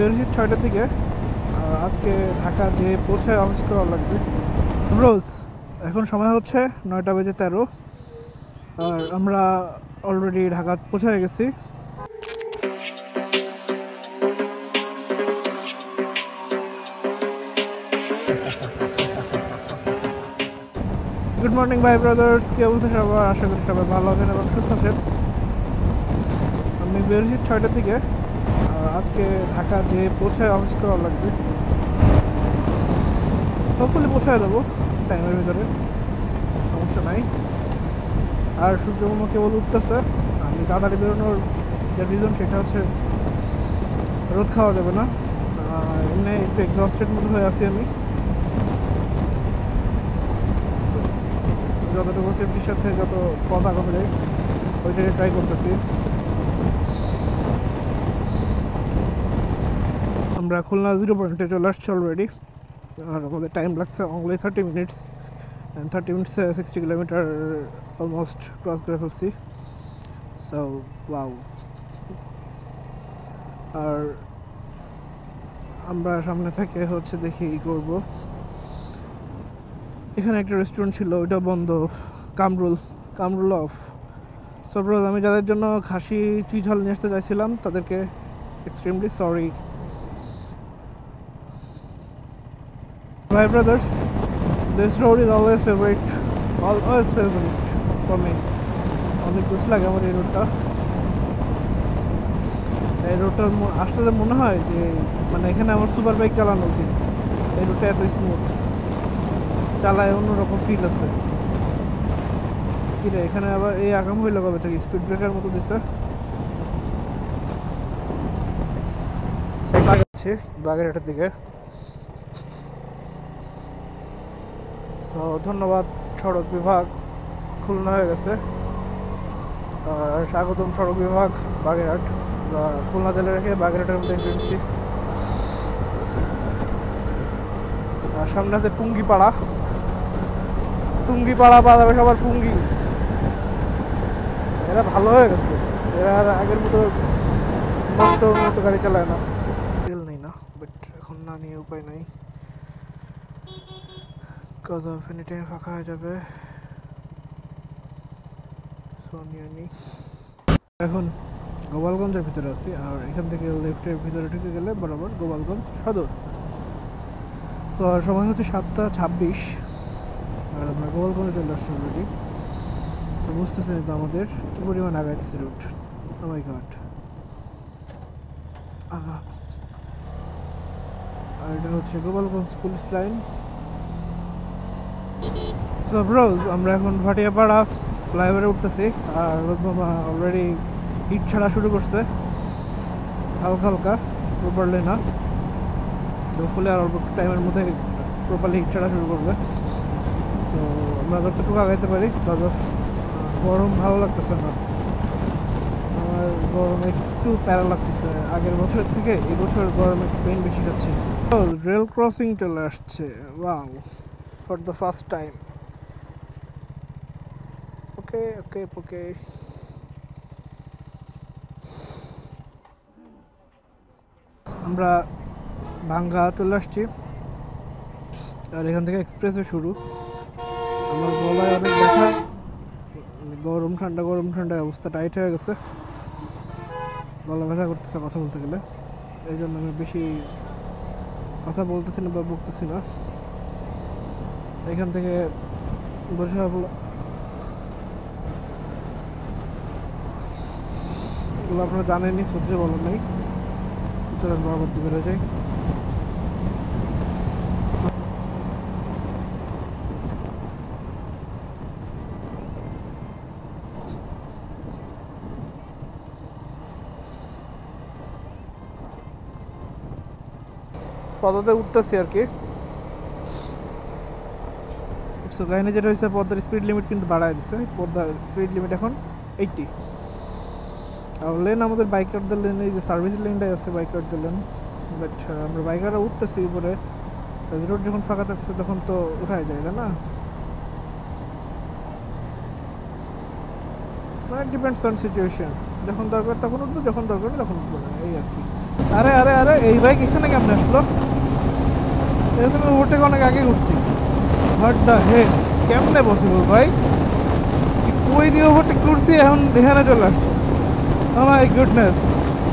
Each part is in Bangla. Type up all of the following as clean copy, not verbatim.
বেরোচ্ছি 6টার দিকে, আর আজকে ঢাকা যেয়ে পৌঁছায় অফিস করা লাগবে রোজ। এখন সময় হচ্ছে 9:13, আর আমরা অলরেডি ঢাকা পৌঁছে গেছি। গুড মর্নিং ভাই ব্রাদার্স, কি অবস্থা সবার? আশা করি সবাই ভালো আছেন এবং সুস্থ আছেন। আমি বেরোচ্ছি 6টার দিকে, আর আজকে ঢাকা যেয়ে পৌঁছায় অফিস করা লাগবে। হোপফুলি পৌঁছায় দেবো টাইমের ভিতরে, সমস্যা নাই। আর সূর্যমামা কেবল উঠতেছে। আমি তাড়াতাড়ি বেরোনোর যে রিজন সেটা হচ্ছে রোদ খাওয়া যাবে না। এমনি একটু এক্সস্টেড মতো হয়ে আছি আমি। যতটুকু সেফটির সাথে যত পথ আগানো যায় ওইটাকে ট্রাই করতেছি। আমরা খুলনা 0 পয়েন্টে চলে আসছি অলরেডি, আর আমাদের টাইম লাগছে only 30 minutes. 30 মিনিটসে 60 kilometre almost cross করে ফেলছি। So wow. আর আমরা সামনে থেকে হচ্ছে দেখি করবো। এখানে একটা রেস্টুরেন্ট ছিল, ওইটা বন্ধ। কামরুল অফ। সো ব্রোজ, আমি যাদের জন্য খাসি চুই ঝাল নিয়ে আসতে চাইছিলাম তাদেরকে extremely sorry. My brothers, this road is always favorite for me. অনেক দোষ লাগে আমার এই রোডটা। এই রোডটার আসলে মনে হয় যে মানে এখানে আমার সুপার বাইক চালানো উচিত। এই রোডটা এত স্মুথ, চালায় অন্যরকম ফিল আছে। কিরে, এখানে আবার এই আগাম হইল কবে থেকে? স্পিড ব্রেকার মতো দিছে। বাগেরহাটের দিকে। সো ধন্যবাদ সড়ক বিভাগ, খুলনা হয়ে গেছে। আর স্বাগতম সড়ক বিভাগ বাগেরহাট। খুলনা জেলা রেখে বাগেরহাটের মধ্যে এন্ট্রি নিচ্ছি। আর সামনে আছে টুঙ্গিপাড়া পাওয়া যাবে সবার। পুঙ্গি এরা ভালো হয়ে গেছে, এরা আর আগের মতো নষ্টর মতো গাড়ি চালায় না। তেল নেই না, বাট এখন না নিয়ে উপায় নাই, কত এনি টাইম ফাঁকা হয়ে যাবে। এখন গোপালগঞ্জের ভিতরে আছি, আর এখান থেকে লেফটের ভিতরে ঢুকে গেলে বরাবর গোপালগঞ্জ সদর। সো আর সময় হচ্ছে 7:26, আর আমরা গোপালগঞ্জে চলে আসছি অলরেডি। তো বুঝতেছেন তো আমাদের কী পরিমাণ আগাইতেছে রুট। O my god. আর এটা হচ্ছে Gopalganj police line. So Broz, আমরা এখন ভাটিয়াপাড়া ফ্লাইওভারে উঠতেছি, আর রোদ মামা অলরেডি হিট ছাড়া শুরু করছে হালকা হালকা, প্রপারলি না। তো ফুলে আর অল্প টাইমের মধ্যে প্রপারলি হিট ছাড়া শুরু করবে। তো আমরা যতটুকু আগাইতে পারি। গরম ভালো লাগতেছে না আমার, গরম একটু প্যারা লাগতেছে আগের বছর থেকে। এই বছর গরম একটু পেন বেশি খাচ্ছি। তো রেল ক্রসিং চলে আসছে, wow, for the first time. Okay okay okay. আমরা ভাঙ্গা চলে আসছি, আর এখান থেকে এক্সপ্রেসে শুরু। আমার গলায় অনেক ব্যথা, গরম ঠান্ডা অবস্থা টাইট হয়ে গেছে, গলা ব্যথা করতেছে কথা বলতে গেলে। এই জন্য আমি বেশি কথা বলতেছি না বা বলতেছি না। এখান থেকে বসে এগুলো আপনারা জানেনই, সত্যি বলার নেই। চলেন বরাবর বেরো যাই। পদাতে উঠতেছি আর কি। সো কাহিনী যেটা হয়েছে, পদ্মার স্পিড লিমিট কিন্তু বাড়ায় দিচ্ছে। পদ্মার স্পিড লিমিট এখন 80। আর লেন আমাদের বাইকারদের লেন, এই যে সার্ভিস লেনটাই আছে বাইকারদের লেন। বাট আমরা বাইকাররা উঠতেছি উপরে, রোড যখন ফাঁকা থাকছে তখন তো উঠাই যায়, তাই না? মানে ডিপেন্ডস অন সিচুয়েশন, যখন দরকার তখন উঠবো, যখন দরকার তখন উঠবো না, এই আর কি। আরে আরে আরে এই বাইক এখানে কেমনে আসলো? এটা তুমি ওভারটেক অনেক আগে করছি। হোয়াট দ্য হে, কেমনে পসিবল ভাই? কই দিয়ে ওভারটেক করছি এখন এখানে চলে আসছে। ও মাই গুডনেস,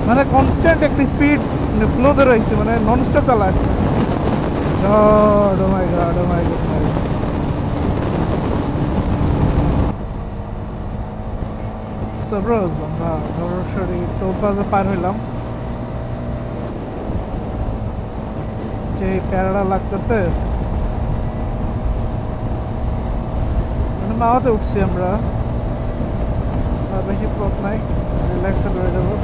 মানে কনস্ট্যান্ট একটা স্পিড মানে ফ্লো ধরে রয়েছে, মানে নন স্টপ চালাচ্ছে। God, oh my God, oh my goodness. So bros, আমরা সরাসরি টোল প্লাজা পার হইলাম। যে প্যারাডা লাগতেছে, মানে মাওয়াতে উঠছি আমরা, আর বেশি পথ নাই, রিল্যাক্সে বেড়ে যাবো।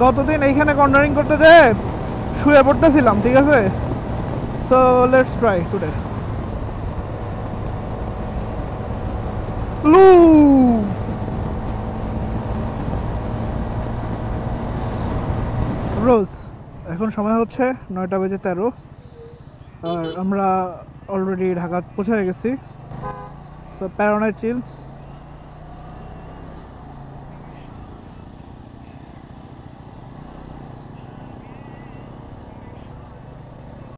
গতদিন এইখানে কর্নারিং করতে যেয়ে শুয়ে পড়তেছিলাম, ঠিক আছে? So let's try today. লু রোজ, এখন সময় হচ্ছে 9:13, আর আমরা অলরেডি ঢাকা পৌঁছে গেছি। সো প্যারানায় চিল।